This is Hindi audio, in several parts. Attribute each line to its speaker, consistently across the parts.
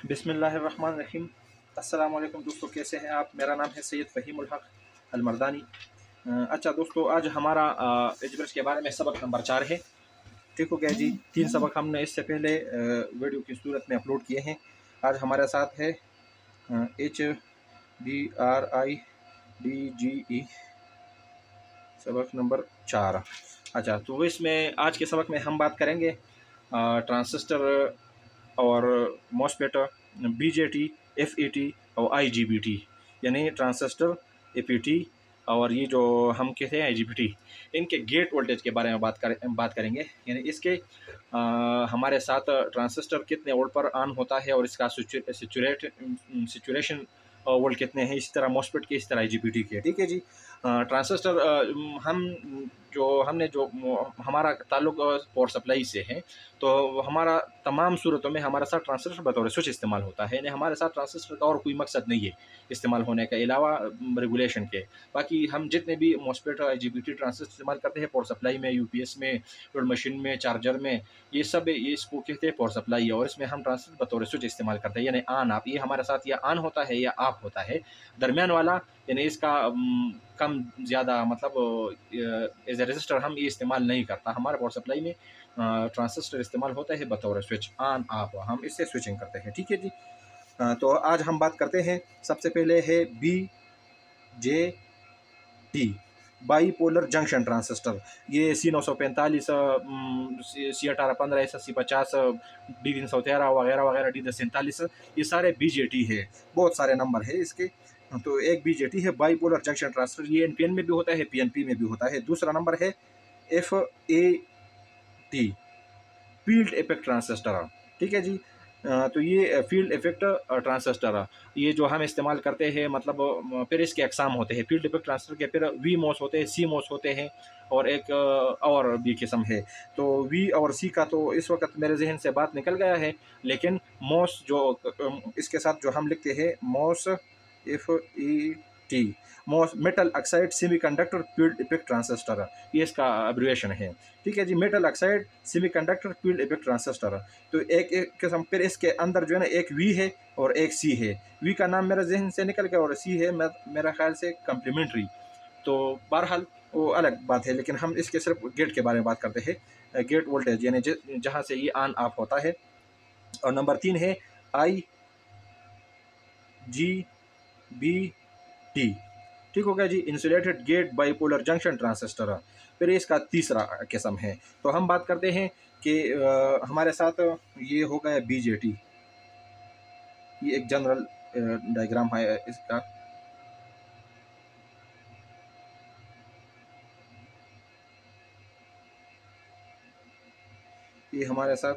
Speaker 1: बिस्मिल्लाहिर्रहमानिर्रहीम। अस्सलाम वालेकुम दोस्तों, कैसे हैं आप? मेरा नाम है सैयद फ़हीमुल हक़ अलमर्दानी। अच्छा दोस्तों, आज हमारा एल्जेब्रा के बारे में सबक नंबर 4 है। ठीक हो गया जी। 3 सबक हमने इससे पहले वीडियो की सूरत में अपलोड किए हैं। आज हमारे साथ है HBRIDGE सबक नंबर 4। अच्छा, तो इसमें आज के सबक में हम बात करेंगे ट्रांसिस्टर और मॉसफेट, बीजेटी, एफईटी और आईजीबीटी, यानी ट्रांजिस्टर, एपीटी और ये जो हम कहते हैं आईजीबीटी, इनके गेट वोल्टेज के बारे में बात करेंगे। यानी इसके हमारे साथ ट्रांजिस्टर कितने वोल्ट पर ऑन होता है और इसका सिचुएशन वोल्ट कितने हैं, इसी तरह मॉसफेट के, इस तरह आईजीबीटी के। ठीक है जी। ट्रांजिस्टर हमने जो हमारा ताल्लुक पावर सप्लाई से है, तो हमारा तमाम सूरतों में हमारे साथ ट्रांजिस्टर बतौर स्विच इस्तेमाल होता है। यानी हमारे साथ ट्रांजिस्टर का और कोई मकसद नहीं है इस्तेमाल होने के अलावा रेगुलेशन के। बाकी हम जितने भी मॉसफेट आईजीबीटी ट्रांजिस्टर इस्तेमाल करते हैं पावर सप्लाई में, यूपीएस में, लोड मशीन में, चार्जर में, ये सब ये इसको कहते हैं पावर सप्लाई है। और इसमें हम ट्रांजिस्टर बतौर स्विच इस्तेमाल करते हैं, यानी ऑन ऑफ। ये हमारे साथ या ऑन होता है या ऑफ होता है। दरमियान वाला यानी इसका कम ज़्यादा मतलब एज ए रजिस्टर हम ये इस्तेमाल नहीं करता। हमारे पावर सप्लाई में ट्रांजिस्टर इस्तेमाल होता है बतौर स्विच, ऑन ऑफ, हम इससे स्विचिंग करते हैं। ठीक है जी। तो आज हम बात करते हैं, सबसे पहले है BJT, बाईपोलर जंक्शन ट्रांजिस्टर। ये C945, C1815, SSC50, D313 वगैरह वगैरह, D1047, ये सारे BJT है। बहुत सारे नंबर है इसके। तो एक BJT है बाईपोलर जंक्शन ट्रांजिस्टर, ये NPN में भी होता है, PNP में भी होता है। दूसरा नंबर है FAT, फील्ड इफेक्ट ट्रांजिस्टर। ठीक है जी। तो ये फील्ड इफेक्ट ट्रांजिस्टर, ये जो हम इस्तेमाल करते हैं, मतलब फिर इसके अकसाम होते हैं फील्ड इफेक्ट ट्रांजिस्टर के। फिर वी मॉस होते हैं, सी मॉस होते हैं, और एक और भी किस्म है। तो वी और सी का तो इस वक्त मेरे जहन से बात निकल गया है, लेकिन मॉस जो इसके साथ जो हम लिखते हैं, MOS, FET, MOS metal oxide semiconductor field effect transistor, ये इसका एब्रिविएशन है। ठीक है जी। Metal oxide semiconductor field effect transistor. तो एक किस्म, फिर इसके अंदर जो है ना, एक वी है और एक सी है। वी का नाम मेरे जहन से निकल गया, और सी है मेरा ख्याल से कम्प्लीमेंट्री। तो बहरहाल वो अलग बात है, लेकिन हम इसके सिर्फ गेट के बारे में बात करते हैं। गेट वोल्टेज यानी जहाँ से ये ऑन ऑफ होता है। और नंबर 3 है IGBT। ठीक हो गया जी, insulated gate bipolar junction transistor. फिर इसका तीसरा किस्म है। तो हम बात करते हैं कि हमारे साथ ये हो गया BJT, ये एक जनरल डायग्राम है इसका। ये हमारे साथ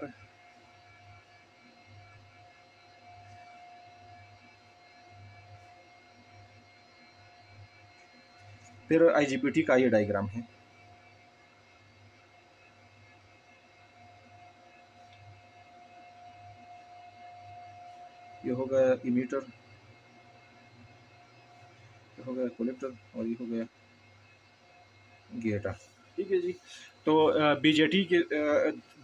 Speaker 1: फिर IGBT का ये डायग्राम है। ये हो गया इमीटर, ये हो गया कलेक्टर, और ये हो गया गेट। ठीक है जी। तो BJT के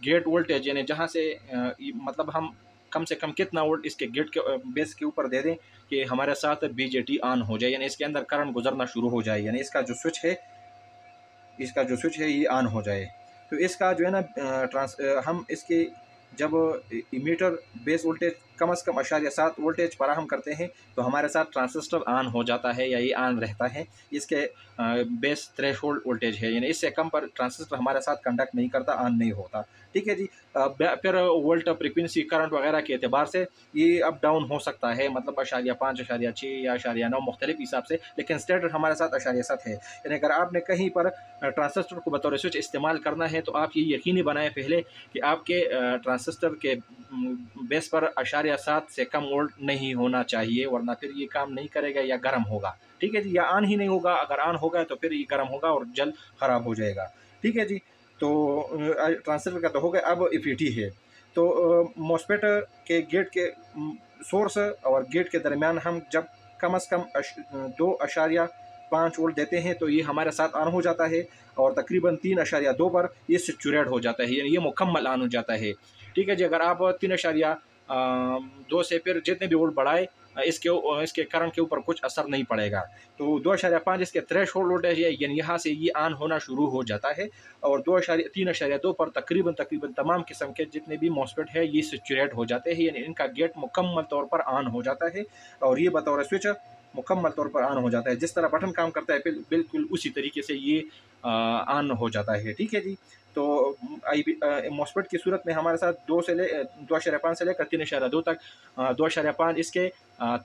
Speaker 1: गेट वोल्टेज, यानी जहाँ से मतलब हम कम से कम कितना वोल्ट इसके गेट के बेस के ऊपर दे दें कि हमारे साथ BJT ऑन हो जाए, यानी इसके अंदर करंट गुजरना शुरू हो जाए, यानी इसका जो स्विच है ये ऑन हो जाए। तो इसका जो है ना हम इसके जब इमीटर बेस वोल्टेज कम से कम 0.7 वोल्टेज फराहम करते हैं, तो हमारे साथ ट्रांजिस्टर ऑन हो जाता है या ये ऑन रहता है। इसके बेस थ्रेशोल्ड वोल्टेज है, यानी इससे कम पर ट्रांजिस्टर हमारे साथ कंडक्ट नहीं करता, ऑन नहीं होता। ठीक है जी। फिर वोल्ट, फ्रिक्वेंसी, करंट वगैरह के अतबार से ये अप डाउन हो सकता है, मतलब 0.5, 0.6 या 0.9 मुख्तलिफ हिसाब से, लेकिन स्टैंडर्ड हमारे साथ 0.7 है। यानी अगर आपने कहीं पर ट्रांजिस्टर को बतौर स्विच इस्तेमाल करना है, तो आप ये यकीनी बनाएं पहले कि आपके ट्रांजिस्टर के बेस पर 0.7 से कम वोल्ट नहीं होना चाहिए, वरना फिर ये काम नहीं करेगा या गर्म होगा। ठीक है जी। या ऑन ही नहीं होगा, अगर ऑन होगा तो फिर ये गर्म होगा और जल्द ख़राब हो जाएगा। ठीक है जी। तो ट्रांजिस्टर का तो हो गया। अब FET है। तो मॉसफेट के गेट के सोर्स और गेट के दरमियान हम जब कम से कम 2.5 वोल्ट देते हैं, तो ये हमारे साथ ऑन हो जाता है, और तकरीबन 3.2 पर ये सैचुरेट हो जाता है, यानी ये मुकम्मल ऑन हो जाता है। ठीक है जी। अगर आप 3 2 से फिर जितने भी वोल्ट बढ़ाए इसके करंट के ऊपर कुछ असर नहीं पड़ेगा। तो 2.5 इसके थ्रेशोल्ड वोल्टेज है, यानी यहाँ से ये ऑन होना शुरू हो जाता है और 3.2 पर तकरीबन तमाम किस्म के जितने भी मॉस्फेट है ये सैचुरेट हो जाते हैं, यानी इनका गेट मुकम्मल तौर पर ऑन हो जाता है और ये बतौर स्विच मुकम्मल तौर पर ऑन हो जाता है। जिस तरह बटन काम करता है बिल्कुल उसी तरीके से ये ऑन हो जाता है। ठीक है जी। तो मॉस्फेट की सूरत में हमारे साथ 2.5 से लेकर 3.2 तक 2.5 इसके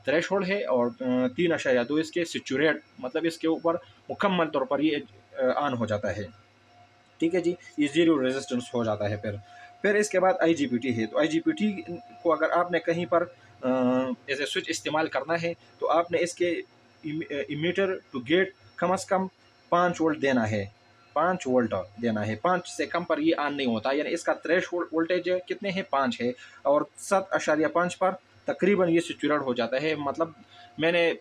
Speaker 1: थ्रेशोल्ड है और 3.2 इसके सैचुरेट, मतलब इसके ऊपर मुकम्मल तौर पर ये ऑन हो जाता है। ठीक है जी, ये ज़ीरो रेजिस्टेंस हो जाता है। फिर इसके बाद IGBT है। तो IGBT को अगर आपने कहीं पर एज ए स्विच इस्तेमाल करना है तो आपने इसके इमीटर टू गेट कम अज़ कम 5 वोल्ट देना है, 5 वोल्ट देना है। 5 से कम पर ये ऑन नहीं होता, यानी इसका थ्रेशोल्ड वोल्टेज कितने हैं, 5 है और 7.5 पर तकरीबन ये सैचुरेट हो जाता है। मतलब मैंने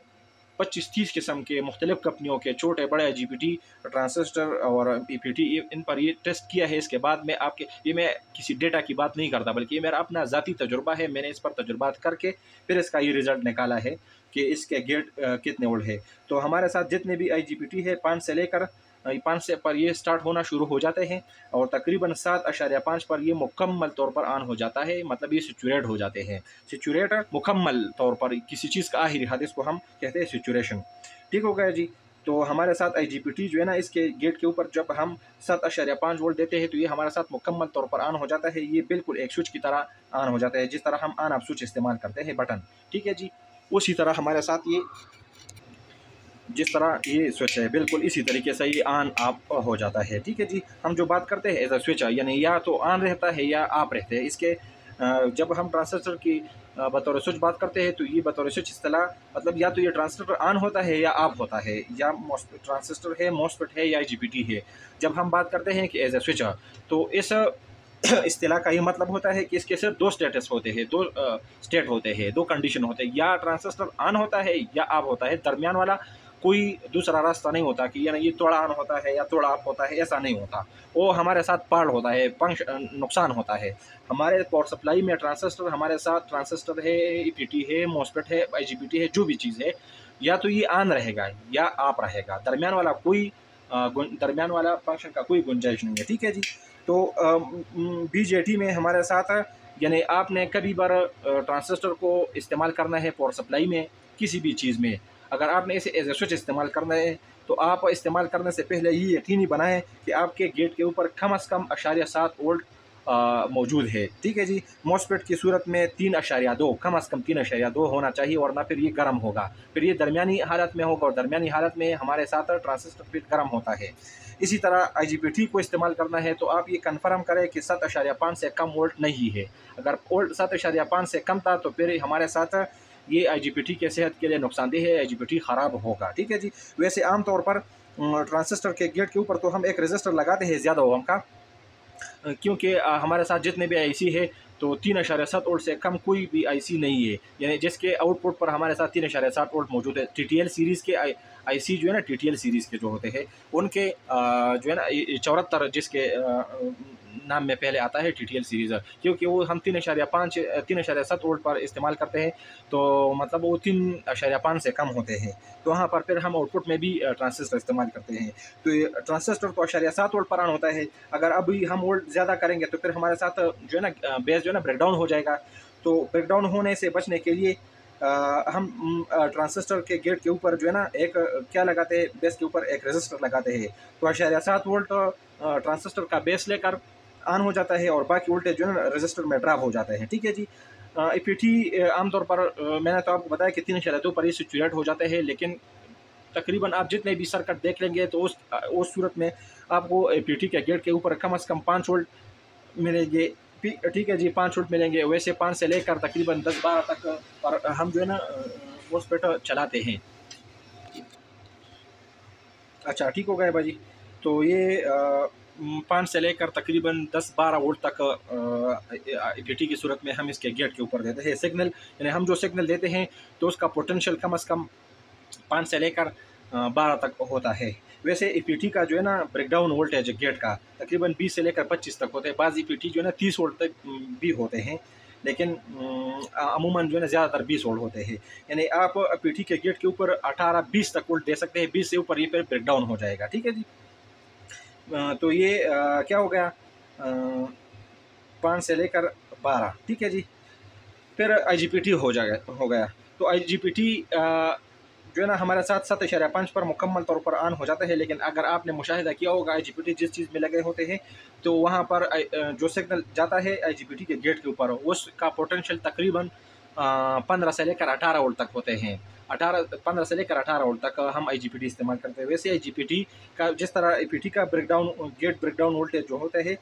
Speaker 1: 25-30 किस्म के मुख्तलिफ कंपनियों के छोटे बड़े IGBT ट्रांजिस्टर और PPT इन पर ये टेस्ट किया है। इसके बाद में ये मैं किसी डेटा की बात नहीं करता, बल्कि ये मेरा अपना ज़ाती तजुर्बा है। मैंने इस पर तजुर्बात करके फिर इसका ये रिज़ल्ट निकाला है कि इसके गेट कितने वोल्ट है। तो हमारे साथ जितने भी IGBT है 5 से लेकर 5 से पर ये स्टार्ट होना शुरू हो जाते हैं और तकरीबन 7.5 पर ये मुकम्मल तौर पर ऑन हो जाता है, मतलब ये सैचुरेट हो जाते हैं। सैचुरेट मुकम्मल तौर पर किसी चीज़ का आखिरी हद इसको हम कहते हैं सैचुरेशन। ठीक हो गया जी। तो हमारे साथ IGBT जो है ना, इसके गेट के ऊपर जब हम 7.5 वोल्ट देते हैं तो ये हमारे साथ मुकम्मल तौर पर ऑन हो जाता है। ये बिल्कुल एक स्विच की तरह ऑन हो जाता है, जिस तरह हम ऑन ऑफ स्विच इस्तेमाल करते हैं बटन। ठीक है जी, उसी तरह हमारे साथ ये जिस तरह ये स्विच है बिल्कुल इसी तरीके से ये ऑन ऑफ हो जाता है। ठीक है जी। हम जो बात करते हैं एज अ स्विच, यानी या तो ऑन रहता है या ऑफ रहते हैं। इसके जब हम ट्रांजिस्टर की बतौर स्विच बात करते हैं तो ये बतौर स्विच इस्तेलाह मतलब या तो ये ट्रांजिस्टर ऑन होता है या ऑफ होता है, या ट्रांजिस्टर है, मॉस्फेट है या IGBT है। जब हम बात करते हैं कि एज ए स्विच, तो इस इस्तेलाह का ये मतलब होता है कि इसके सिर्फ 2 स्टेटस होते हैं, 2 स्टेट होते हैं, 2 कंडीशन होते हैं, या ट्रांजिस्टर ऑन होता है या ऑफ होता है। दरमियान वाला कोई दूसरा रास्ता नहीं होता कि यानी ये थोड़ा ऑन होता है या थोड़ा ऑफ होता है, ऐसा नहीं होता। वो हमारे साथ पार्ट होता है, नुकसान होता है। हमारे पावर सप्लाई में ट्रांजिस्टर हमारे साथ ट्रांजिस्टर है, EPT है, मॉस्फेट है, IGBT है, जो भी चीज़ है, या तो ये ऑन रहेगा या ऑफ रहेगा। दरमियान वाला फंक्शन का कोई गुंजाइश नहीं है। ठीक है जी। तो BJT में हमारे साथ यानी आपने कभी बार ट्रांजिस्टर को इस्तेमाल करना है पावर सप्लाई में, किसी भी चीज़ में, अगर आपने इसे एज ए स्विच इस्तेमाल करना है तो आप इस्तेमाल करने से पहले ये यकीनी बनाएं कि आपके गेट के ऊपर कम अज़ कम 0.7 वोल्ट मौजूद है। ठीक है जी। मॉस्फेट की सूरत में 3.2 कम अज़ कम 3.2 होना चाहिए, वरना फिर ये गर्म होगा। फिर ये दरमियानी हालत में होगा और दरमियानी हालत में हमारे साथ ट्रांजिस्टर फिर गर्म होता है। इसी तरह IGBT को इस्तेमाल करना है तो आप ये कन्फर्म करें कि 7.5 से कम वोल्ट नहीं है। अगर वोल्ट 7.5 से कम था तो फिर हमारे साथ ये IGBT के सेहत के लिए नुकसानदेह है, IGBT ख़राब होगा। ठीक है जी। वैसे आमतौर पर ट्रांजिस्टर के गेट के ऊपर तो हम एक रजिस्टर लगाते हैं ज़्यादा ओम का, क्योंकि हमारे साथ जितने भी IC है तो 3.7 वोल्ट से कम कोई भी IC नहीं है, यानी जिसके आउटपुट पर हमारे साथ 3.7 वोल्ट मौजूद है। TTL सीरीज़ के IC जो है ना, TTL सीरीज़ के जो होते हैं उनके जो है ना 74 जिसके नाम में पहले आता है TTL सीरीज़, क्योंकि वो हम 3.7 वोल्ट पर इस्तेमाल करते हैं, तो मतलब वो 3.5 से कम होते हैं। तो वहाँ पर फिर हम आउटपुट में भी ट्रांजिस्टर इस्तेमाल करते हैं। तो ये ट्रांजिस्टर तो 0.7 वोल्ट पर ऑन होता है। अगर अभी हम वोल्ट ज़्यादा करेंगे तो फिर हमारे साथ जो है ना बेस जो है ना ब्रेकडाउन हो जाएगा। तो ब्रेकडाउन होने से बचने के लिए हम ट्रांजिस्टर के गेट के ऊपर जो है ना एक क्या लगाते हैं, बेस के ऊपर एक रेजिस्टर लगाते हैं। तो 0.7 वोल्ट ट्रांजिस्टर का बेस लेकर ऑन हो जाता है और बाकी वोल्टेज जो है ना रजिस्टर में ड्रॉप हो जाते हैं। ठीक है जी। EPT आमतौर पर मैंने तो आपको बताया कि 3.2 पर ये सैचुरेट हो जाते हैं, लेकिन तकरीबन आप जितने भी सर्किट देख लेंगे तो उस सूरत में आपको EPT के गेट के ऊपर कम अज़ कम 5 वोल्ट मिलेंगे। ठीक है जी, 5 वोल्ट मिलेंगे। वैसे 5 से लेकर तकरीबन 10-12 तक पर हम जो है ना मॉस्फेट चलाते हैं। अच्छा, ठीक हो गया भाई। तो ये 5 से लेकर तकरीबन 10-12 वोल्ट तक EPT की सूरत में हम इसके गेट के ऊपर देते हैं सिग्नल, यानी हम जो सिग्नल देते हैं तो उसका पोटेंशियल कम अज़ कम 5 से लेकर 12 तक होता है। वैसे EPT का जो है ना ब्रेकडाउन वोल्टेज गेट का तकरीबन 20 से लेकर 25 तक होते हैं। बाज़ EPT जो है ना 30 वोल्ट तक भी होते हैं। लेकिन अमूमन जो है ना ज़्यादातर 20 वोल्ट होते हैं। यानी आप पीठी के गेट के ऊपर 18-20 तक वोल्ट दे सकते हैं, 20 से ऊपर ये फिर ब्रेक डाउन हो जाएगा। ठीक है जी। तो ये क्या हो गया, 5 से लेकर 12। ठीक है जी। फिर IGPT हो गया। तो IGPT जो है ना हमारे साथ 7.5 पर मुकम्मल तौर पर ऑन हो जाता है। लेकिन अगर आपने मुशाहिदा किया होगा IGPT जिस चीज़ में लगे होते हैं, तो वहाँ पर जो सिग्नल जाता है IGPT के गेट के ऊपर, उसका पोटेंशियल तकरीबन 15 से लेकर 18 वोल्ट तक होते हैं। 15 से लेकर 18 वोल्ट तक हम IGPT इस्तेमाल करते हैं। वैसे IGPT का जिस तरह IGPT का गेट ब्रेकडाउन वोल्टेज जो होते हैं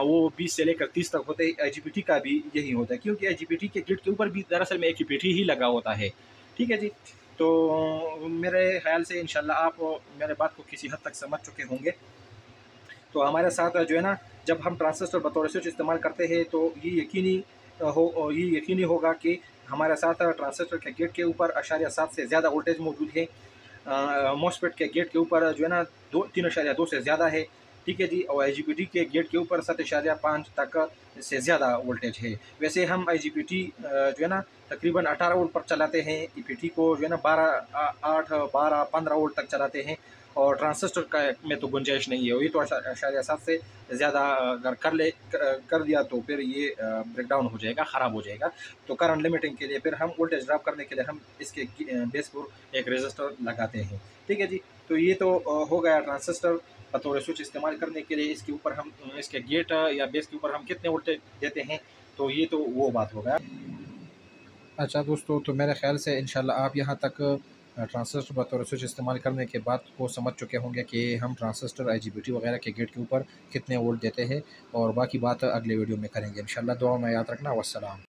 Speaker 1: वो 20 से लेकर 30 तक होते हैं। IGPT का भी यही होता है, क्योंकि IGPT के गेट के ऊपर भी दरअसल में AQPT ही लगा होता है। ठीक है जी। तो मेरे ख्याल से इंशाल्लाह आप मेरे बात को किसी हद तक समझ चुके होंगे। तो हमारे साथ जो है ना, जब हम ट्रांजिस्टर बतौर स्विच इस्तेमाल करते हैं तो ये यकीनी होगा कि हमारे साथ ट्रांजिस्टर के गेट के ऊपर 0.7 से ज़्यादा वोल्टेज मौजूद है। मॉसफेट के गेट के ऊपर जो है ना 3.2 से ज़्यादा है। ठीक है जी। और IGPT के गेट के ऊपर 7.5 तक से ज़्यादा वोल्टेज है। वैसे हम IGPT जो है ना तकरीबन 18 वोल्ट पर चलाते हैं। EPT को जो है ना 8, 12, 15 वोल्ट तक चलाते हैं। और ट्रांजिस्टर का में तो गुंजाइश नहीं है, वही तो 0.7 से ज़्यादा अगर कर दिया तो फिर ये ब्रेक डाउन हो जाएगा, ख़राब हो जाएगा। तो करंट लिमिटिंग के लिए फिर हम वोल्टेज ड्रॉप करने के लिए हम इसके बेस पर एक रेजिस्टर लगाते हैं। ठीक है जी। तो ये तो हो गया ट्रांजिस्टर बतौर स्विच इस्तेमाल करने के लिए। इसके ऊपर हम इसके गेट या बेस के ऊपर हम कितने वोल्टेज देते हैं, तो ये तो वो बात हो गया। अच्छा दोस्तों, तो मेरे ख़्याल से इंशाल्लाह आप यहाँ तक ट्रांजिस्टर बतौर स्विच इस्तेमाल करने के बाद को समझ चुके होंगे कि हम ट्रांजिस्टर IGBT वगैरह के गेट के ऊपर कितने वोल्ट देते हैं, और बाकी बात अगले वीडियो में करेंगे इंशाल्लाह। दुआ में याद रखना। वस्सलाम।